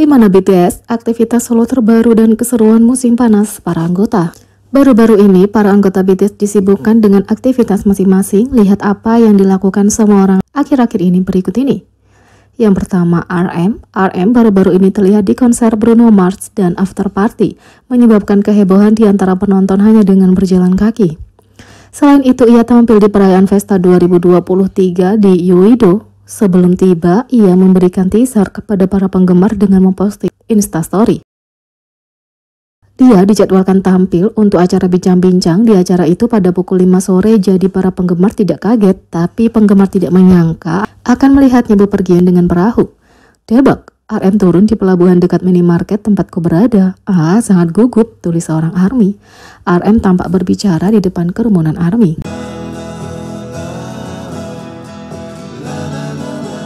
Gimana BTS? Aktivitas solo terbaru dan keseruan musim panas para anggota. Baru-baru ini, para anggota BTS disibukkan dengan aktivitas masing-masing. Lihat apa yang dilakukan semua orang akhir-akhir ini berikut ini. Yang pertama, RM baru-baru ini terlihat di konser Bruno Mars dan After Party, menyebabkan kehebohan di antara penonton hanya dengan berjalan kaki. Selain itu, ia tampil di perayaan Festa 2023 di Uido. Sebelum tiba, ia memberikan teaser kepada para penggemar dengan memposting Instastory. Dia dijadwalkan tampil untuk acara bincang-bincang di acara itu pada pukul 5 sore, jadi para penggemar tidak kaget, tapi penggemar tidak menyangka akan melihatnya bepergian dengan perahu. Debak, RM turun di pelabuhan dekat minimarket tempatku berada. Sangat gugup, tulis seorang ARMY. RM tampak berbicara di depan kerumunan ARMY.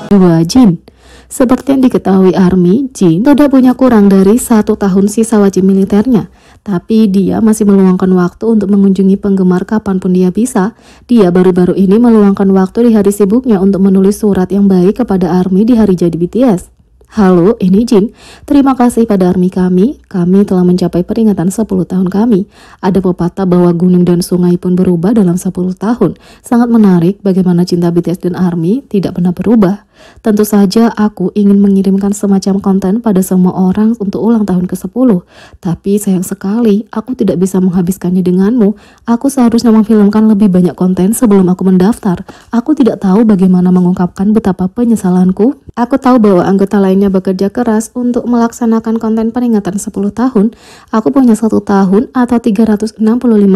2. Jin. Seperti yang diketahui ARMY, Jin sudah punya kurang dari 1 tahun sisa wajib militernya. Tapi dia masih meluangkan waktu untuk mengunjungi penggemar kapanpun dia bisa. Dia baru-baru ini meluangkan waktu di hari sibuknya untuk menulis surat yang baik kepada ARMY di hari jadi BTS. Halo, ini Jin. Terima kasih pada ARMY kami telah mencapai peringatan 10 tahun kami. Ada pepatah bahwa gunung dan sungai pun berubah dalam 10 tahun. Sangat menarik bagaimana cinta BTS dan ARMY tidak pernah berubah. Tentu saja aku ingin mengirimkan semacam konten pada semua orang untuk ulang tahun ke-10. Tapi sayang sekali, aku tidak bisa menghabiskannya denganmu. Aku seharusnya memfilmkan lebih banyak konten sebelum aku mendaftar. Aku tidak tahu bagaimana mengungkapkan betapa penyesalanku. Aku tahu bahwa anggota lainnya bekerja keras untuk melaksanakan konten peringatan 10 tahun. Aku punya 1 tahun atau 365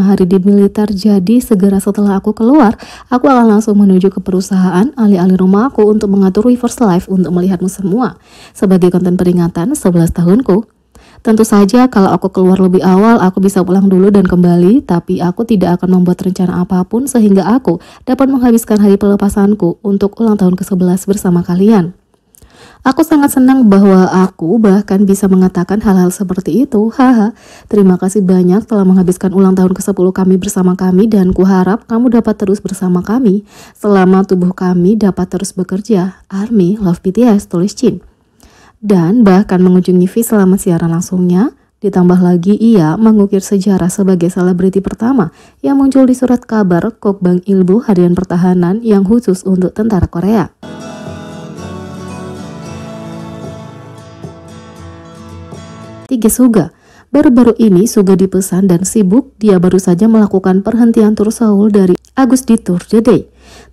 hari di militer, jadi segera setelah aku keluar, aku akan langsung menuju ke perusahaan alih-alih rumahku untuk mengatur reverse live untuk melihatmu semua sebagai konten peringatan 11 tahunku. Tentu saja kalau aku keluar lebih awal, aku bisa pulang dulu dan kembali, tapi aku tidak akan membuat rencana apapun sehingga aku dapat menghabiskan hari pelepasanku untuk ulang tahun ke-11 bersama kalian. Aku sangat senang bahwa aku bahkan bisa mengatakan hal-hal seperti itu. Terima kasih banyak telah menghabiskan ulang tahun ke-10 kami bersama kami, dan kuharap kamu dapat terus bersama kami selama tubuh kami dapat terus bekerja. ARMY, Love BTS, tulis Jin. Dan bahkan mengunjungi V selama siaran langsungnya. Ditambah lagi ia mengukir sejarah sebagai selebriti pertama yang muncul di surat kabar Kokbang Ilbo Harian Pertahanan yang khusus untuk tentara Korea. 3. Suga. Baru-baru ini Suga dipesan dan sibuk. Dia baru saja melakukan perhentian tur Seoul dari Agus di Tour The Day.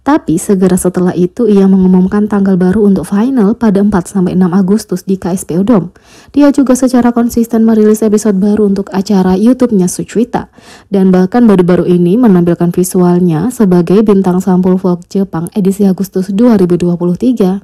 Tapi segera setelah itu ia mengumumkan tanggal baru untuk final pada 4-6 Agustus di KSPO Dome. Dia juga secara konsisten merilis episode baru untuk acara YouTube-nya Suchwita, dan bahkan baru-baru ini menampilkan visualnya sebagai bintang sampul Vogue Jepang edisi Agustus 2023.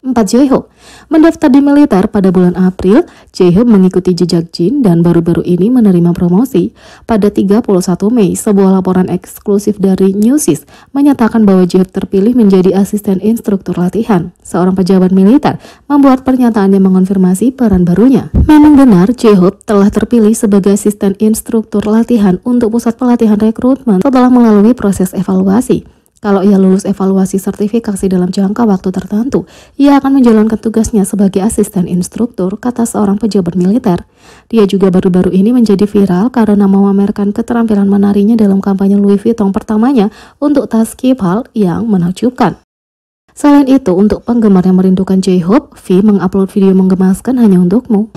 4. J-Hope. Mendaftar di militer pada bulan April, J-Hope mengikuti jejak Jin dan baru-baru ini menerima promosi. Pada 31 Mei, sebuah laporan eksklusif dari Newsys menyatakan bahwa J-Hope terpilih menjadi asisten instruktur latihan. Seorang pejabat militer membuat pernyataan yang mengonfirmasi peran barunya. Memang benar, J-Hope telah terpilih sebagai asisten instruktur latihan untuk pusat pelatihan rekrutmen setelah melalui proses evaluasi. Kalau ia lulus evaluasi sertifikasi dalam jangka waktu tertentu, ia akan menjalankan tugasnya sebagai asisten instruktur, kata seorang pejabat militer. Dia juga baru-baru ini menjadi viral karena memamerkan keterampilan menarinya dalam kampanye Louis Vuitton pertamanya untuk tas Kipal yang menakjubkan. Selain itu, untuk penggemar yang merindukan J-Hope, V mengupload video menggemaskan hanya untukmu.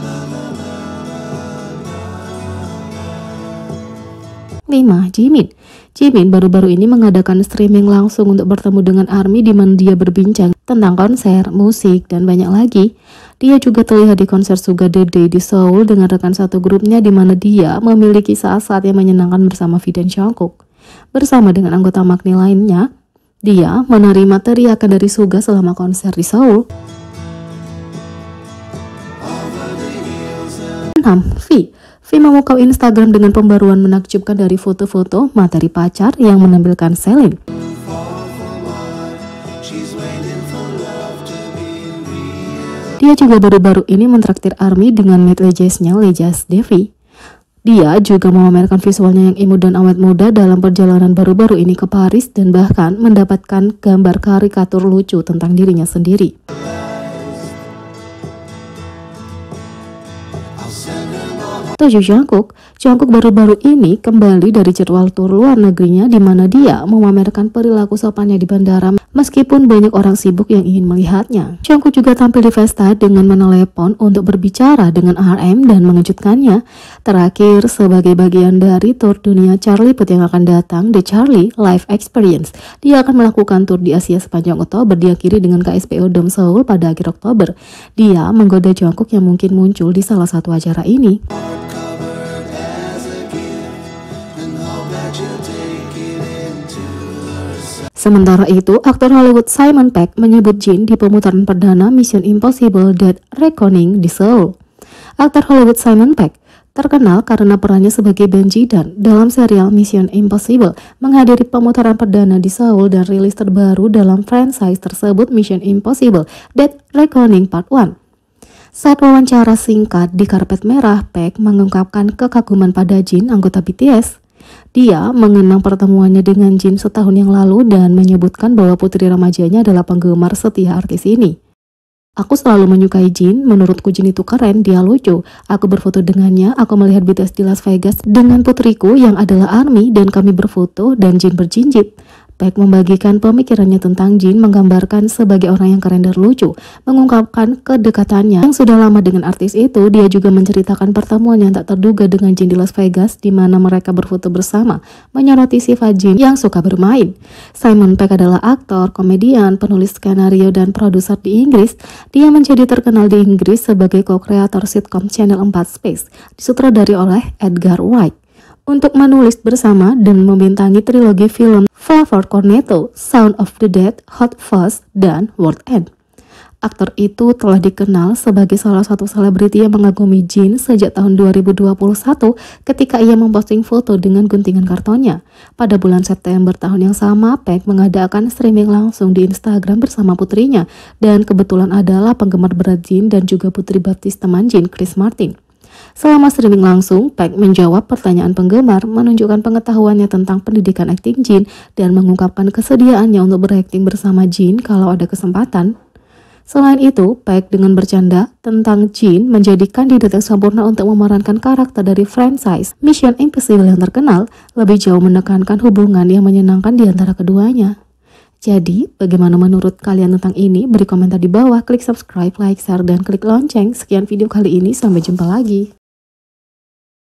5. Jimin. Jimin baru-baru ini mengadakan streaming langsung untuk bertemu dengan ARMY di mana dia berbincang tentang konser, musik, dan banyak lagi. Dia juga terlihat di konser Suga The Day di Seoul dengan rekan satu grupnya di mana dia memiliki saat-saat yang menyenangkan bersama V dan Jungkook. Bersama dengan anggota Magni lainnya, dia menerima teriakan dari Suga selama konser di Seoul. 6. V memukau Instagram dengan pembaruan menakjubkan dari foto-foto materi pacar yang menampilkan Celine. Dia juga baru-baru ini mentraktir ARMY dengan maid lejesnya Lejas Devi. Dia juga memamerkan visualnya yang imut dan awet muda dalam perjalanan baru-baru ini ke Paris dan bahkan mendapatkan gambar karikatur lucu tentang dirinya sendiri. Jungkook baru-baru ini kembali dari jadwal tur luar negerinya di mana dia memamerkan perilaku sopannya di bandara meskipun banyak orang sibuk yang ingin melihatnya. Jungkook juga tampil di pesta dengan menelepon untuk berbicara dengan RM dan mengejutkannya. Terakhir, sebagai bagian dari tur dunia Charlie Puth yang akan datang, The Charlie Live Experience, dia akan melakukan tur di Asia sepanjang Oktober diakhiri dengan KSPO Dome Seoul pada akhir Oktober. Dia menggoda Jungkook yang mungkin muncul di salah satu acara ini. Sementara itu, aktor Hollywood Simon Pegg menyebut Jin di pemutaran perdana Mission Impossible Dead Reckoning di Seoul. Aktor Hollywood Simon Pegg terkenal karena perannya sebagai Benji Dan dalam serial Mission Impossible menghadiri pemutaran perdana di Seoul dan rilis terbaru dalam franchise tersebut Mission Impossible Dead Reckoning Part 1. Saat wawancara singkat di karpet merah, Pegg mengungkapkan kekaguman pada Jin, anggota BTS. Dia mengenang pertemuannya dengan Jin setahun yang lalu dan menyebutkan bahwa putri remajanya adalah penggemar setia artis ini. Aku selalu menyukai Jin, menurutku Jin itu keren, dia lucu. Aku berfoto dengannya, aku melihat BTS di Las Vegas dengan putriku yang adalah ARMY dan kami berfoto dan Jin berjinjit. Pegg membagikan pemikirannya tentang Jin, menggambarkan sebagai orang yang keren dan lucu, mengungkapkan kedekatannya yang sudah lama dengan artis itu. Dia juga menceritakan pertemuan yang tak terduga dengan Jin di Las Vegas, di mana mereka berfoto bersama, menyoroti sifat Jin yang suka bermain. Simon Pegg adalah aktor, komedian, penulis skenario, dan produser di Inggris. Dia menjadi terkenal di Inggris sebagai co-kreator sitkom Channel 4 Space, disutradari oleh Edgar Wright, untuk menulis bersama dan membintangi trilogi film Favourite Cornetto, Sound of the Dead, Hot Fuzz, dan World End. Aktor itu telah dikenal sebagai salah satu selebriti yang mengagumi Jin sejak tahun 2021 ketika ia memposting foto dengan guntingan kartonnya. Pada bulan September tahun yang sama, Pegg mengadakan streaming langsung di Instagram bersama putrinya, dan kebetulan adalah penggemar berat Jin dan juga putri baptis teman Jin, Chris Martin. Selama streaming langsung, Pegg menjawab pertanyaan penggemar, menunjukkan pengetahuannya tentang pendidikan akting Jin, dan mengungkapkan kesediaannya untuk berakting bersama Jin kalau ada kesempatan. Selain itu, Pegg dengan bercanda tentang Jin menjadi kandidat yang sempurna untuk memerankan karakter dari franchise Mission Impossible yang terkenal, lebih jauh menekankan hubungan yang menyenangkan di antara keduanya. Jadi, bagaimana menurut kalian tentang ini? Beri komentar di bawah, klik subscribe, like, share, dan klik lonceng. Sekian video kali ini, sampai jumpa lagi.